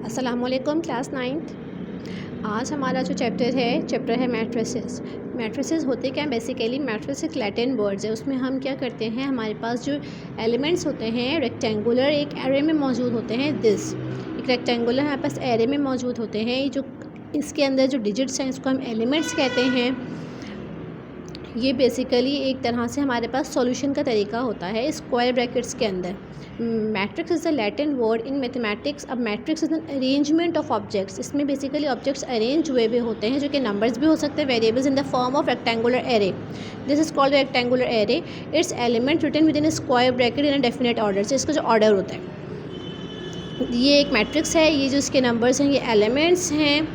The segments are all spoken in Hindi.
अस्सलामुअलैकुम क्लास 9th। आज हमारा जो चैप्टर है मैट्रिसेस। मैट्रिसेस होते क्या हैं? बेसिकली मैट्रिस एक लैटिन वर्ड्स है। उसमें हम क्या करते हैं, हमारे पास जो एलिमेंट्स होते हैं रेक्टेंगुलर एक एरे में मौजूद होते हैं। एक रेक्टेंगुलर हमारे पास एरे में मौजूद होते हैं। जो इसके अंदर जो डिजिट्स हैं इसको हम एलिमेंट्स कहते हैं। ये बेसिकली एक तरह से हमारे पास सॉल्यूशन का तरीका होता है स्क्वायर ब्रैकेट्स के अंदर। Matrix is a Latin word in mathematics. अब matrix is an arrangement of objects. इसमें बेसिकली ऑब्जेक्ट्स अरेंज हुए हुए होते हैं, जो कि नंबर्स भी हो सकते हैं, variables in the form of rectangular array. This is called rectangular array. It's element written within square bracket in a definite order. से इसका जो ऑर्डर होता है, ये एक मैट्रिक्स है। ये जो इसके नंबर्स हैं ये एलिमेंट्स हैं।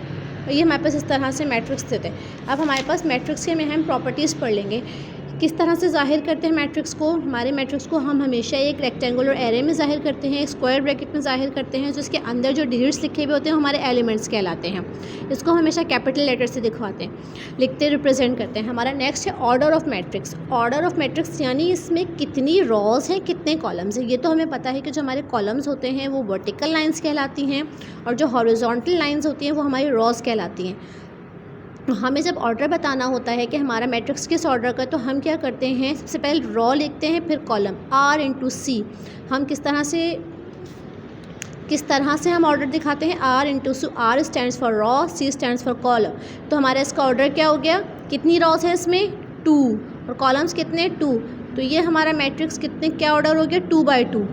ये हमारे पास इस तरह से मैट्रिक्स देते हैं। अब हमारे पास मैट्रिक्स के में हम प्रॉपर्टीज़ पढ़ लेंगे, किस तरह से ज़ाहिर करते हैं मैट्रिक्स को। हमारे मैट्रिक्स को हम हमेशा एक रेक्टेंगुलर एरे में ज़ाहिर करते हैं, स्क्वायर ब्रैकेट में ज़ाहिर करते हैं। जिसके अंदर जो डिजिट्स लिखे हुए होते हैं हमारे एलिमेंट्स कहलाते हैं। इसको हमेशा कैपिटल लेटर से दिखवाते हैं, लिखते रिप्रेजेंट करते हैं। हमारा नेक्स्ट है order of matrix. Order of matrix यानी इसमें कितनी रॉज हैं, कितने कॉलम्स हैं। ये तो हमें पता है कि जो हमारे कॉलम्स होते हैं वो वर्टिकल लाइन्स कहलाती हैं, और जो हॉरिजॉन्टल लाइन्स होती हैं वो हमारी रॉज कहलाती हैं। हमें जब ऑर्डर बताना होता है कि हमारा मैट्रिक्स किस ऑर्डर का, तो हम क्या करते हैं, सबसे पहले रॉ लिखते हैं, फिर कॉलम R इंटू C। हम किस तरह से हम ऑर्डर दिखाते हैं, R into C। R stands for raw, C stands for column. तो हमारा इसका ऑर्डर क्या हो गया, कितनी रॉज है इसमें 2, और कॉलम्स कितने 2। तो ये हमारा मैट्रिक्स क्या ऑर्डर हो गया 2/2।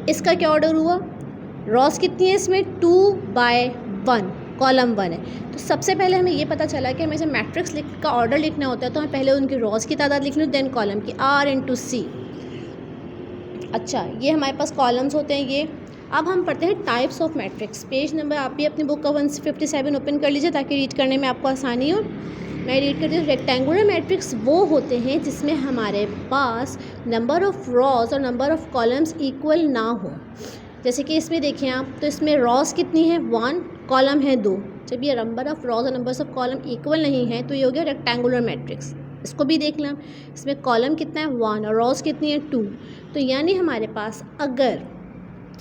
इसका क्या ऑर्डर हुआ, रॉज कितनी है इसमें 2/1, कॉलम 1 है। तो सबसे पहले हमें ये पता चला कि हमें जब मैट्रिक्स का ऑर्डर लिखना होता है तो हमें पहले उनकी रॉज की तादाद लिखनी, देन कॉलम की, R इंटू C। अच्छा, ये हमारे पास कॉलम्स होते हैं ये। अब हम पढ़ते हैं types of matrix. Page number आप भी अपनी बुक का 157 ओपन कर लीजिए ताकि रीड करने में आपको आसानी हो। मैं रीड करती हूँ। रेक्टेंगुलर मैट्रिक्स वो होते हैं जिसमें हमारे पास नंबर ऑफ रॉज और नंबर ऑफ कॉलम्स इक्वल ना हो। जैसे कि इसमें देखें आप, तो इसमें रॉज कितनी है 1, कॉलम है 2। जब ये नंबर ऑफ रॉज और नंबर्स ऑफ कॉलम इक्वल नहीं है तो ये हो गया रेक्टेंगुलर मैट्रिक्स। इसको भी देख लें, इसमें कॉलम कितना है 1 और रॉज कितनी है 2। तो यानी हमारे पास अगर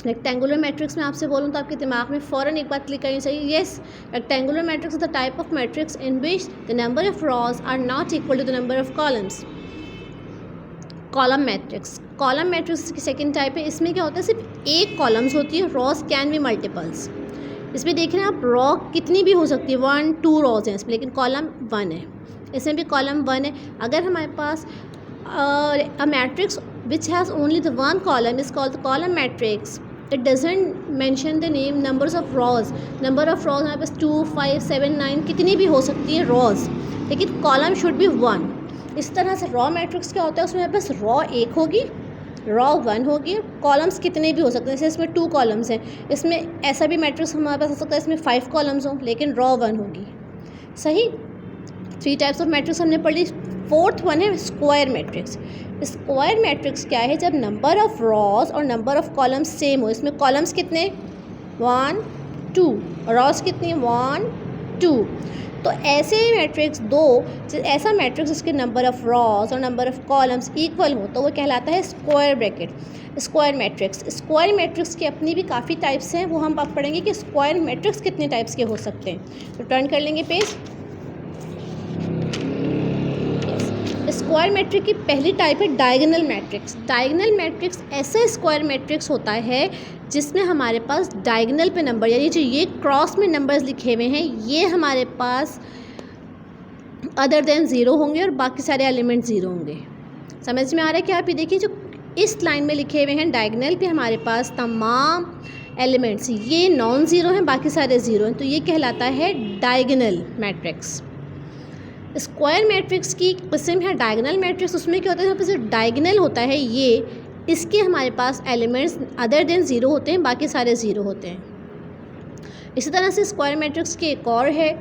रेक्टेंगुलर मैट्रिक्स में आपसे बोलूँ तो आपके दिमाग में फ़ौरन एक बात क्लिक करनी चाहिए, yes, rectangular matrix is the type of matrix in which the number of rows are not equal to the number of columns. Column matrix, column matrix की सेकंड टाइप है। इसमें क्या होता है, सिर्फ एक कॉलम्स होती है, रॉज कैन बी मल्टीपल्स। इसमें देख रहे हैं आप, रॉ कितनी भी हो सकती है, 1 2 रॉज हैं इसमें, लेकिन कॉलम 1 है। इसमें भी कॉलम 1 है। अगर हमारे पास a matrix which has only the 1 column is called the column matrix. It doesn't mention the name numbers of rows. Number of rows हमारे पास 2 5 7 9 कितनी भी हो सकती है रॉज, लेकिन कॉलम शुड बी 1। इस तरह से रॉ मैट्रिक्स क्या होता है, उसमें बस रॉ 1 होगी, रॉ 1 होगी, कॉलम्स कितने भी हो सकते हैं। जैसे इसमें 2 कॉलम्स हैं, इसमें ऐसा भी मैट्रिक्स हमारे पास हो सकता है इसमें 5 कॉलम्स हों, लेकिन रॉ 1 होगी। सही, 3 टाइप्स ऑफ मैट्रिक्स हमने पढ़ ली। 4th वन है स्क्वायर मैट्रिक्स। स्क्वायर मैट्रिक्स क्या है, जब नंबर ऑफ रॉज और नंबर ऑफ कॉलम्स सेम हो। इसमें कॉलम्स कितने 1 2 और रॉज कितनी 1 2। तो ऐसे मैट्रिक्स ऐसा मैट्रिक्स जिसके नंबर ऑफ रॉज और नंबर ऑफ कॉलम्स इक्वल हो तो वो कहलाता है square bracket, square matrix. Square matrix की अपनी भी काफ़ी टाइप्स हैं, वो हम अब पढ़ेंगे कि स्क्वायर मैट्रिक्स कितने टाइप्स के हो सकते हैं। तो टर्न कर लेंगे पेज। स्क्वायर मैट्रिक्स की पहली टाइप है डायगोनल मैट्रिक्स। डायगोनल मैट्रिक्स ऐसा स्क्वायर मैट्रिक्स होता है जिसमें हमारे पास डायगोनल पे नंबर, यानी जो ये क्रॉस में नंबर्स लिखे हुए हैं ये हमारे पास अदर देन 0 होंगे और बाकी सारे एलिमेंट 0 होंगे। समझ में आ रहा है क्या? आप ये देखिए, जो इस लाइन में लिखे हुए हैं डायगोनल पे हमारे पास तमाम एलिमेंट्स ये नॉन ज़ीरो हैं, बाकी सारे 0 हैं, तो ये कहलाता है डायगोनल मैट्रिक्स। स्क्वायर मैट्रिक्स की किस्म है डायगोनल मैट्रिक्स। उसमें क्या होता है, यहाँ पर जो डायगोनल होता है ये, इसके हमारे पास एलिमेंट्स अदर देन 0 होते हैं, बाकी सारे 0 होते हैं। इसी तरह से स्क्वायर मैट्रिक्स की एक और है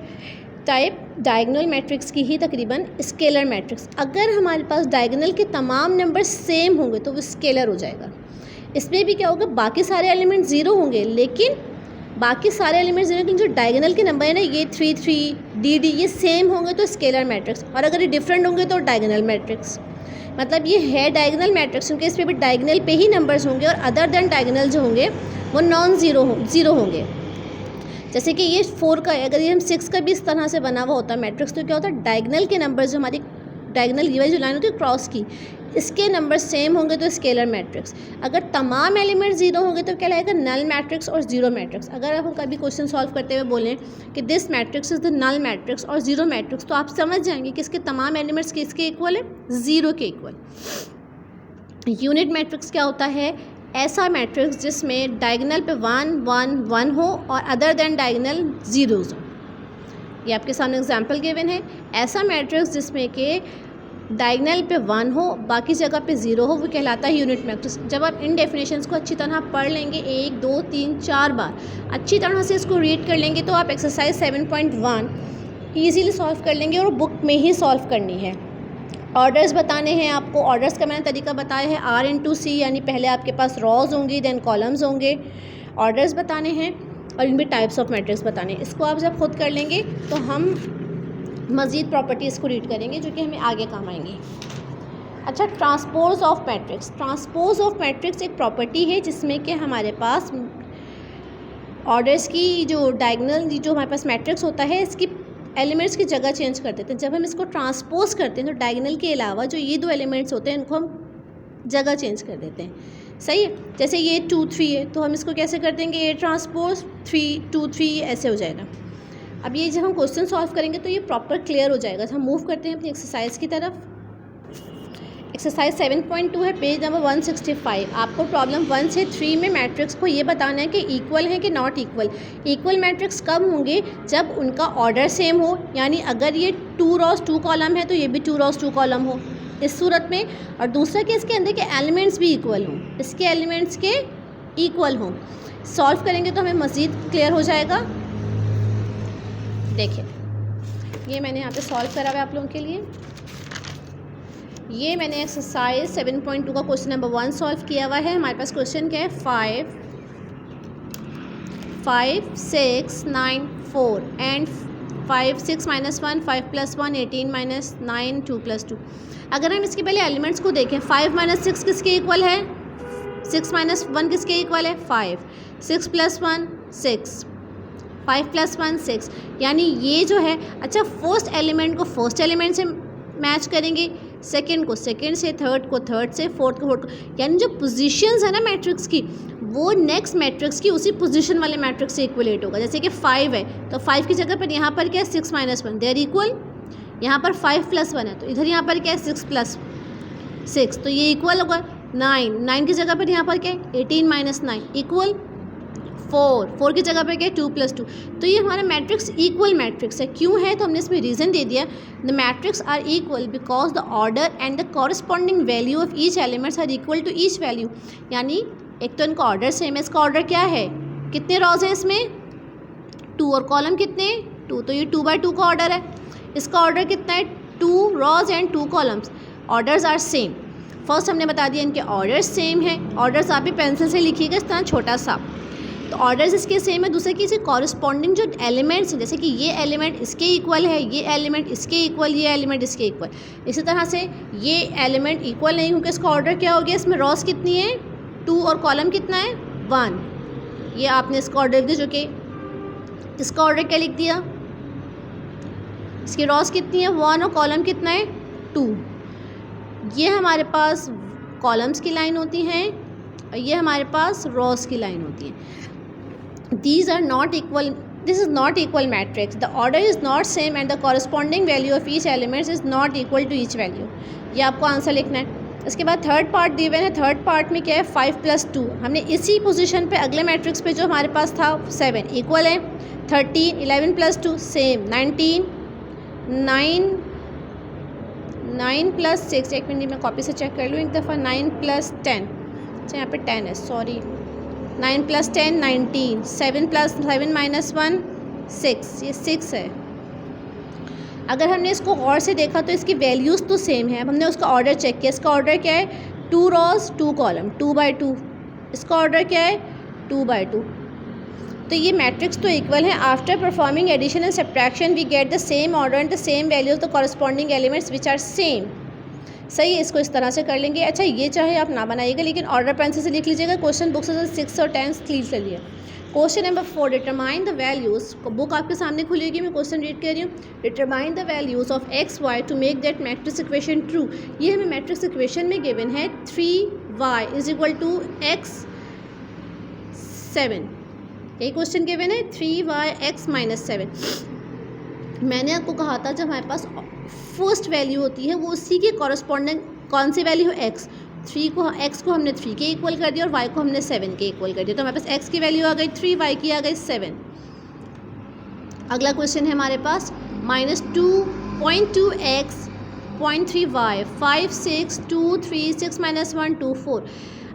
टाइप डायगोनल मैट्रिक्स की ही तकरीबन स्केलर मैट्रिक्स। अगर हमारे पास डायगोनल के तमाम नंबर सेम होंगे तो वो स्केलर हो जाएगा। इसमें भी क्या होगा, बाकी सारे एलिमेंट 0 होंगे, लेकिन बाकी सारे एलिमेंट्स 0, लेकिन जो डायगोनल के नंबर है ना, ये 3 3 D D ये सेम होंगे तो स्केलर मैट्रिक्स, और अगर ये डिफरेंट होंगे तो डायगोनल मैट्रिक्स। मतलब ये है डायगोनल मैट्रिक्स, क्योंकि इस पर भी डायगोनल पे ही नंबर्स होंगे और अदर देन डायगोनल जो होंगे वो नॉन ज़ीरो होंगे। जैसे कि ये 4 का है, अगर ये हम 6 का भी इस तरह से बना हुआ होता है मैट्रिक्स, तो क्या होता है, डायगनल के नंबर जो हमारी डायगनल ये वाली जो लाइन होती है क्रॉस की, इसके नंबर सेम होंगे तो स्केलर मैट्रिक्स। अगर तमाम एलिमेंट जीरो होंगे तो क्या लगेगा, नल मैट्रिक्स और जीरो मैट्रिक्स। अगर आप कभी क्वेश्चन सॉल्व करते हुए बोलें कि this matrix is the null matrix और जीरो मैट्रिक्स, तो आप समझ जाएंगे कि इसके तमाम एलिमेंट्स किसके इक्वल है, जीरो के इक्वल। यूनिट मैट्रिक्स क्या होता है, ऐसा मैट्रिक्स जिसमें डायगनल पे 1 1 1 हो और अदर देन डायगनल जीरोज हो। ये आपके सामने एग्जांपल गिवन है। ऐसा मैट्रिक्स जिसमें कि डायगनल पे 1 हो, बाकी जगह पे 0 हो, वो कहलाता है यूनिट मैट्रिक्स। जब आप इन डेफिनेशंस को अच्छी तरह पढ़ लेंगे 1 2 3 4 बार अच्छी तरह से इसको रीड कर लेंगे तो आप एक्सरसाइज 7.1 ईजीली सॉल्व कर लेंगे और बुक में ही सॉल्व करनी है। ऑर्डर्स बताने हैं आपको। ऑर्डर्स का मैंने तरीका बताया है R इंटू सी, यानी पहले आपके पास रॉज होंगी देन कॉलम्स होंगे। ऑर्डर्स बताने हैं और इनमें टाइप्स ऑफ मैट्रिक्स बताने हैं। इसको आप जब खुद कर लेंगे तो हम मज़ीद प्रॉपर्टीज़ को रीड करेंगे जो कि हमें आगे काम आएंगी। अच्छा, transpose of matrix. Transpose of matrix एक प्रॉपर्टी है जिसमें कि हमारे पास ऑर्डर्स की जो डायगनल जो हमारे पास मैट्रिक्स होता है इसकी एलिमेंट्स की जगह चेंज कर देते हैं। जब हम इसको ट्रांसपोज करते हैं तो डायगनल के अलावा जो ये दो एलिमेंट्स होते हैं इनको हम जगह चेंज कर देते हैं। सही है, जैसे ये 2 3 है तो हम इसको कैसे कर देंगे, ये ट्रांसपोज 3 2 3 ऐसे हो जाएगा। अब ये जब हम क्वेश्चन सॉल्व करेंगे तो ये प्रॉपर क्लियर हो जाएगा। तो हम मूव करते हैं अपनी एक्सरसाइज की तरफ। एक्सरसाइज 7.2 है, पेज नंबर 165। आपको प्रॉब्लम 1 से 3 में मैट्रिक्स को ये बताना है कि इक्वल है कि नॉट इक्वल। इक्वल मैट्रिक्स कब होंगे, जब उनका ऑर्डर सेम हो, यानी अगर ये 2 रॉज 2 कॉलम है तो ये भी 2 रॉज 2 कॉलम हो इस सूरत में। और दूसरा कि इसके अंदर के एलिमेंट्स भी इक्वल हों, इसके एलिमेंट्स के इक्वल हों। सॉल्व करेंगे तो हमें मज़ीद क्लियर हो जाएगा। देखिए, ये मैंने यहाँ पे सॉल्व करा हुआ है आप लोगों के लिए। ये मैंने एक्सरसाइज 7.2 का क्वेश्चन नंबर 1 सॉल्व किया हुआ है। हमारे पास क्वेश्चन क्या है, 5 6 9 4 एंड 5 6 - 1 5 + 1 18 - 9 2 + 2। अगर हम इसके पहले एलिमेंट्स को देखें, 5 - 6 किसके इक्वल है, 6 - 1 किसके इक्वल है, 5 6 + 1 6 5 + 1 6, यानी ये जो है। अच्छा, फर्स्ट एलिमेंट को फर्स्ट एलिमेंट से मैच करेंगे, सेकंड को सेकंड से, थर्ड को थर्ड से, फोर्थ को फोर्थ को, यानी जो पोजीशंस है ना मैट्रिक्स की वो नेक्स्ट मैट्रिक्स की उसी पोजीशन वाले मैट्रिक्स से इक्वलेट होगा। जैसे कि 5 है तो 5 की जगह पर यहाँ पर क्या है, 6 - 1 दे आर इक्वल। यहाँ पर 5 + 1 है तो इधर यहाँ पर क्या है, 6 + 6 तो ये इक्वल होगा। 9 की जगह पर यहाँ पर क्या है, 18 - 9 इक्वल। 4 की जगह पे क्या है, 2 + 2। तो ये हमारा मैट्रिक्स इक्वल मैट्रिक्स है। क्यों है, तो हमने इसमें रीज़न दे दिया, the matrix are equal because the order and the corresponding value of each elements are equal to each value. यानी एक तो इनका ऑर्डर सेम है। इसका ऑर्डर क्या है, कितने रॉज है इसमें, 2 और कॉलम कितने, 2, तो ये 2/2 का ऑर्डर है। इसका ऑर्डर कितना है, 2 rows and 2 columns. Orders are same. First हमने बता दिया इनके ऑर्डर्स सेम है। ऑर्डर्स आप भी पेंसिल से लिखिएगा इस तरह छोटा सा, तो ऑर्डर्स इसके सेम है। दूसरे की इसे कॉरस्पॉन्डिंग जो एलिमेंट्स हैं, जैसे कि ये एलिमेंट इसके इक्वल है, ये एलिमेंट इसके इक्वल, ये एलिमेंट इसके इक्वल। इसी तरह से ये एलिमेंट इक्वल नहीं होंगे, इसका ऑर्डर क्या हो गया, इसमें रॉस कितनी है, 2 और कॉलम कितना है, 1। ये आपने इसका ऑर्डर लिख दिया, जो कि इसका ऑर्डर क्या लिख दिया, इसकी रॉस कितनी है, 1 और कॉलम कितना है, 2। ये हमारे पास कॉलम्स की लाइन होती हैं और ये हमारे पास रॉस की लाइन होती है। These are not equal. This is not equal matrix. The order is not same and the corresponding value of each element is not equal to each value. ये आपको आंसर लिखना है। इसके बाद थर्ड पार्ट दिए हुए हैं। थर्ड पार्ट में क्या है, 5 + 2। हमने इसी पोजीशन पे अगले मैट्रिक्स पे जो हमारे पास था 7 इक्वल है। 13 11 + 2 सेम 19 9 + 6। एक मिनट मैं कॉपी से चेक कर लूँ एक दफ़ा। 9 + 10, अच्छा यहाँ पे 10 है, सॉरी। 9 + 10 19, 7 + 7 - 1 6, ये 6 है। अगर हमने इसको गौर से देखा तो इसकी वैल्यूज़ तो सेम है। अब हमने उसका ऑर्डर चेक किया। इसका ऑर्डर क्या है, 2 रॉज 2 कॉलम, 2/2। इसका ऑर्डर क्या है, 2/2। तो ये मैट्रिक्स तो इक्वल है। After performing addition and subtraction we get the same order and the same value of the corresponding elements which are same. सही है, इसको इस तरह से कर लेंगे। अच्छा, ये चाहे आप ना बनाइएगा लेकिन ऑर्डर पेंसिल से लिख लीजिएगा। क्वेश्चन बुक से 6 और 10 क्लीन कर लिए। Question number 4, determine the values, book आपके सामने खुलेगी, मैं क्वेश्चन रीड कर रही हूँ। Determine the values of x y to make that matrix equation true. ये हमें मैट्रिक्स इक्वेशन में गिवन है 3y is equal to x 7। यही क्वेश्चन गिवन है 3y(x - 7। मैंने आपको कहा था जब हमारे पास फर्स्ट वैल्यू होती है वो उसी के कॉरस्पॉन्डिंग कौन सी वैल्यू है x को हमने 3 के इक्वल कर दिया और y को हमने 7 के इक्वल कर दिया, तो हमारे पास x की वैल्यू आ गई 3, y की आ गई 7। अगला क्वेश्चन है हमारे पास -2.2x 0.3y 5 6 2 3 6 - 1 2 4।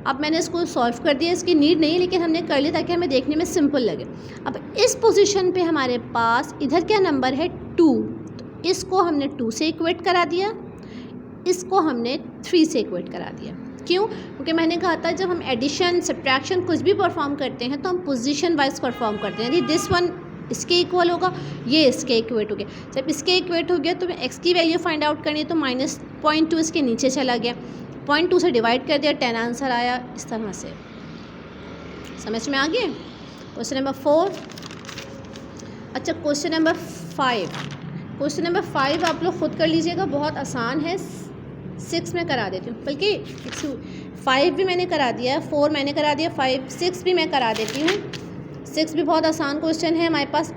अब मैंने इसको सॉल्व कर दिया, इसकी नीड नहीं लेकिन हमने कर लिया ताकि हमें देखने में सिंपल लगे। अब इस पोजीशन पे हमारे पास इधर क्या नंबर है 2, तो इसको हमने 2 से इक्वेट करा दिया, इसको हमने 3 से इक्वेट करा दिया। क्यों? क्योंकि मैंने कहा था जब हम एडिशन सब्ट्रैक्शन कुछ भी परफॉर्म करते हैं तो हम पोजीशन वाइज परफॉर्म करते हैं। यदि दिस वन इसके इक्वल होगा, ये इसके इक्वेट हो गया, जब इसके इक्वेट हो गया तो एक्स की वैल्यू फाइंड आउट करनी है, तो -0.2 इसके नीचे चला गया, 0.2 से डिवाइड कर दिया, 10 आंसर आया। इस तरह से समझ में आ गया। Question number 4। अच्छा क्वेश्चन नंबर 5, क्वेश्चन नंबर 5 आप लोग खुद कर लीजिएगा, बहुत आसान है। 6 में करा देती हूँ, बल्कि 5 भी मैंने करा दिया, 4 मैंने करा दिया, 5 6 भी मैं करा देती हूँ। 6 भी बहुत आसान क्वेश्चन है। हमारे पास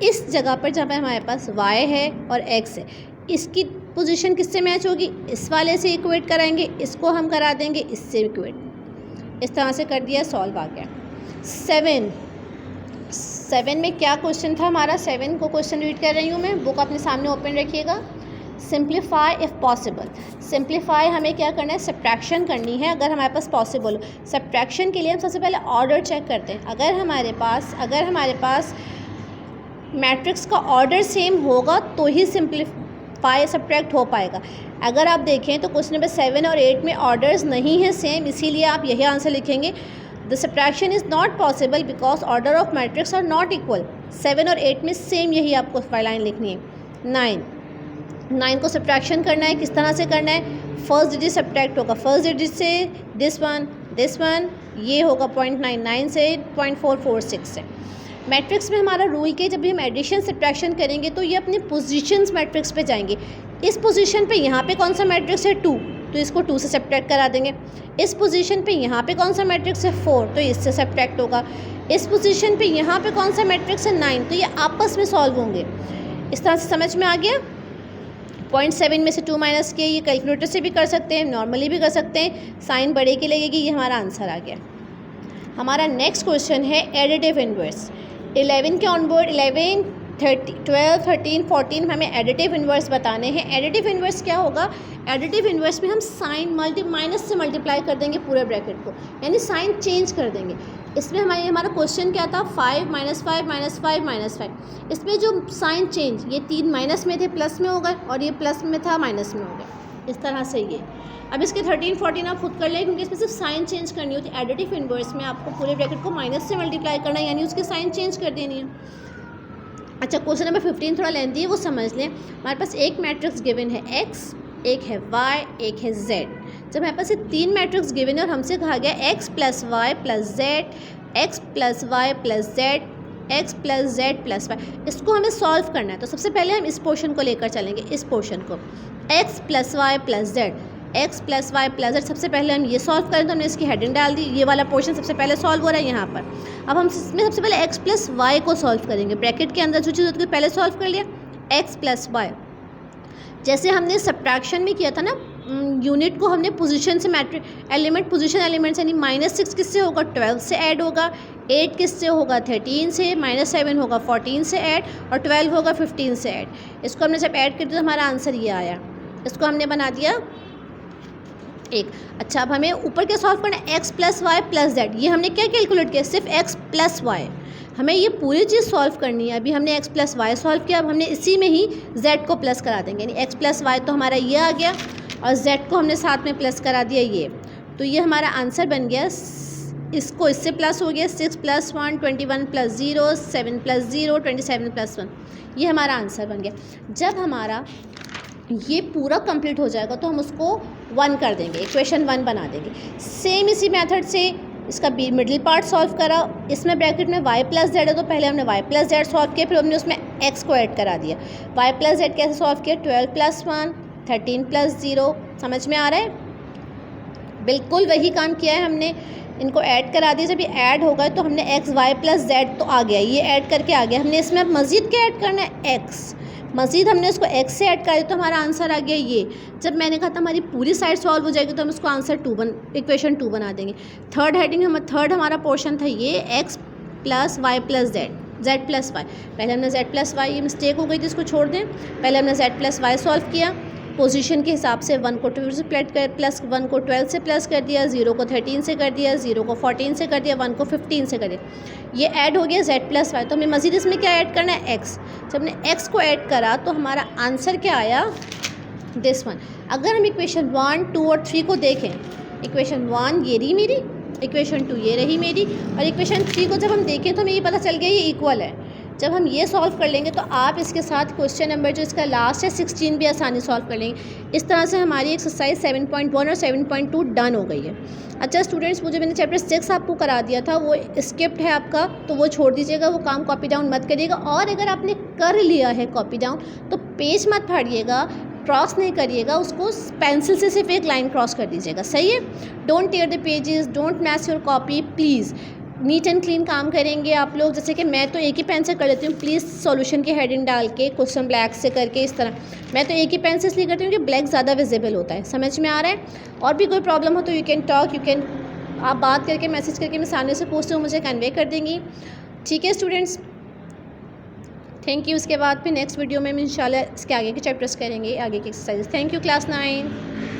इस जगह पर जहाँ पे हमारे पास y है और x है, इसकी पोजीशन किससे मैच होगी? इस वाले से इक्वेट कराएंगे, इसको हम करा देंगे इससे इक्वेट। इस तरह से कर दिया, सॉल्व आ गया। 7 में क्या क्वेश्चन था हमारा? 7 को क्वेश्चन रीड कर रही हूँ मैं, बुक अपने सामने ओपन रखिएगा। Simplify if possible. सिंप्लीफाई हमें क्या करना है? सब्ट्रैक्शन करनी है अगर हमारे पास पॉसिबल हो। सब्ट्रैक्शन के लिए हम सबसे पहले ऑर्डर चेक करते हैं। अगर हमारे पास मैट्रिक्स का ऑर्डर सेम होगा तो ही सिंप्लीफाई सब्ट्रैक्ट हो पाएगा। अगर आप देखें तो क्वेश्चन नंबर 7 और 8 में ऑर्डर्स नहीं है सेम, इसीलिए आप यही आंसर लिखेंगे। The subtraction is not possible because order of matrix are not equal. 7 और 8 में सेम, यही आपको लाइन लिखनी है। 9 को सब्ट्रैक्शन करना है, किस तरह से करना है? फर्स्ट डिजिट सब्ट्रैक्ट होगा, फर्स्ट डिजिट से दिस वन, ये होगा 0.99 से 0.446 से। मैट्रिक्स में हमारा रूल के जब भी हम एडिशन सब्ट्रैक्शन करेंगे तो ये अपने पोजीशंस मैट्रिक्स पे जाएंगे। इस पोजीशन पे यहाँ पे कौन सा मैट्रिक्स है? 2, तो इसको 2 से सब्ट्रैक्ट करा देंगे। इस पोजीशन पे यहाँ पे कौन सा मैट्रिक्स है? 4, तो इससे सब्ट्रैक्ट होगा। इस पोजीशन पे यहाँ पे कौन सा मैट्रिक्स है? 9, तो ये आपस में सॉल्व होंगे। इस तरह से समझ में आ गया। 0.7 में से 2 माइनस किए, ये कैलकुलेटर से भी कर सकते हैं, नॉर्मली भी कर सकते हैं, साइन बड़े की लगेगी। ये हमारा आंसर आ गया। हमारा नेक्स्ट क्वेश्चन है एडिटिव इन्वर्स। 11 के ऑनवर्ड 11 12 13 14 हमें एडिटिव इन्वर्स बताने हैं। एडिटिव इन्वर्स क्या होगा? एडिटिव इन्वर्स में हम साइन माइनस से मल्टीप्लाई कर देंगे पूरे ब्रैकेट को, यानी साइन चेंज कर देंगे। इसमें हमारा क्वेश्चन क्या था? 5 -5 -5 -5। इसमें जो साइन चेंज, ये 3 माइनस में थे प्लस में हो गए और ये प्लस में था माइनस में हो गया। इस तरह से ये अब इसके 13 14 आप खुद कर लें, क्योंकि इसमें सिर्फ साइन चेंज करनी होती है। एडिटिव इन्वर्स में आपको पूरे ब्रैकेट को माइनस से मल्टीप्लाई करना है, यानी उसकी साइन चेंज कर देनी है। अच्छा क्वेश्चन नंबर 15 थोड़ा लेंथी है, वो समझ लें। हमारे पास एक मैट्रिक्स गिवन है x, एक है y, एक है z। जब हमारे पास ये 3 मैट्रिक्स गिवन है और हमसे कहा गया x + y + z, x + y + z, x + z + y, इसको हमें सॉल्व करना है। तो सबसे पहले हम इस पोर्शन को लेकर चलेंगे, इस पोर्शन को x + y + z, x + y + z। सबसे पहले हम ये सॉल्व करें, तो हमने इसकी हेडिंग डाल दी। ये वाला पोर्शन सबसे पहले सॉल्व हो रहा है यहाँ पर। अब हम इसमें सबसे पहले x + y को सॉल्व करेंगे। ब्रैकेट के अंदर जो चीज़ होती है पहले सॉल्व कर लिया, x + y। जैसे हमने सब्ट्रैक्शन में किया था ना, यूनिट को हमने पोजीशन से मैट्रिक एलिमेंट पोजीशन एलिमेंट्स, यानी -6 किससे होगा? 12 से ऐड होगा, 8 किससे होगा? 13 से, -7 होगा 14 से ऐड, और 12 होगा 15 से ऐड। इसको हमने जब ऐड कर दिया तो हमारा आंसर ये आया। इसको हमने बना दिया 1। अच्छा अब हमें ऊपर क्या सॉल्व करना है? x + y + z। ये हमने क्या कैलकुलेट किया? सिर्फ x + y। हमें ये पूरी चीज़ सॉल्व करनी है। अभी हमने x + y सॉल्व किया, अब हमने इसी में ही z को प्लस करा देंगे, यानी x + y तो हमारा ये आ गया और z को हमने साथ में प्लस करा दिया ये, तो ये हमारा आंसर बन गया। इसको इससे प्लस हो गया, 6 + 1 21 + 0 7 + 0 27 + 1, ये हमारा आंसर बन गया। जब हमारा ये पूरा कंप्लीट हो जाएगा तो हम उसको 1 कर देंगे, इक्वेशन 1 बना देंगे। सेम इसी मेथड से इसका बी मिडिल पार्ट सॉल्व करा, इसमें ब्रैकेट में y प्लस जेड है तो पहले हमने y प्लस जेड सॉल्व किया, फिर हमने उसमें x को ऐड करा दिया। y प्लस जेड कैसे सॉल्व किया, 12 प्लस 1 13 प्लस 0, समझ में आ रहा है? बिल्कुल वही काम किया है हमने, इनको ऐड करा दिया। जब ये ऐड होगा तो हमने x y प्लस जेड तो आ गया, ये ऐड करके आ गया। हमने इसमें अब मज़ीद क्या ऐड करना है, x, मज़ीद हमने उसको x से ऐड कर दिया तो हमारा आंसर आ गया ये। जब मैंने कहा था हमारी पूरी साइड सॉल्व हो जाएगी तो हम इसको आंसर इक्वेशन 2 बना देंगे। थर्ड हमारा पोर्शन था ये x plus y plus z plus y. पहले हमने z प्लस वाई, ये मिस्टेक हो गई थी, इसको छोड़ दें। पहले हमने z प्लस वाई सॉल्व किया, पोजीशन के हिसाब से 1 को 2 से प्लस 1 को 12 से प्लस कर दिया, 0 को 13 से कर दिया, 0 को 14 से कर दिया, 1 को 15 से कर दिया। ये ऐड हो गया z प्लस वाई। तो हमें मज़ीद इसमें क्या ऐड करना है, x। जब हमने x को ऐड करा तो हमारा आंसर क्या आया, दिस वन। अगर हम इक्वेशन 1, 2 और 3 को देखें, इक्वेशन 1 ये रही मेरी, इक्वेशन 2 ये रही मेरी, और इक्वेशन 3 को जब हम देखें तो हमें ये पता चल गया ये इक्वल है। जब हम ये सॉल्व कर लेंगे तो आप इसके साथ क्वेश्चन नंबर जो इसका लास्ट है 16 भी आसानी सॉल्व कर लेंगे। इस तरह से हमारी एक्सरसाइज 7.1 और 7.2 डन हो गई है। अच्छा स्टूडेंट्स, मुझे मैंने चैप्टर 6 आपको करा दिया था, वो स्किप्ड है आपका, तो वो छोड़ दीजिएगा, वो काम कॉपी डाउन मत करिएगा। और अगर आपने कर लिया है कॉपी डाउन तो पेज मत फाड़िएगा, क्रॉस नहीं करिएगा, उसको पेंसिल से सिर्फ एक लाइन क्रॉस कर दीजिएगा, सही है? Don't tear the pages, don't mess your copy, please neat and clean काम करेंगे आप लोग। जैसे कि मैं तो एक ही पेन से कर लेती हूँ, प्लीज़ सॉल्यूशन की हेडिंग डाल के क्वेश्चन ब्लैक से करके, इस तरह मैं तो एक ही पेन से इसलिए करती हूँ कि ब्लैक ज़्यादा विजिबल होता है। समझ में आ रहा है? और भी कोई प्रॉब्लम हो तो यू कैन टॉक, आप बात करके मैसेज करके मैं सामने से पूछते हुए मुझे कन्वे कर देंगी, ठीक है स्टूडेंट्स? Thank you. इसके बाद फिर नेक्स्ट वीडियो में हम इंशाल्लाह इसके आगे के चैप्टर्स करेंगे, आगे की एक्सरसाइज। Thank you class 9।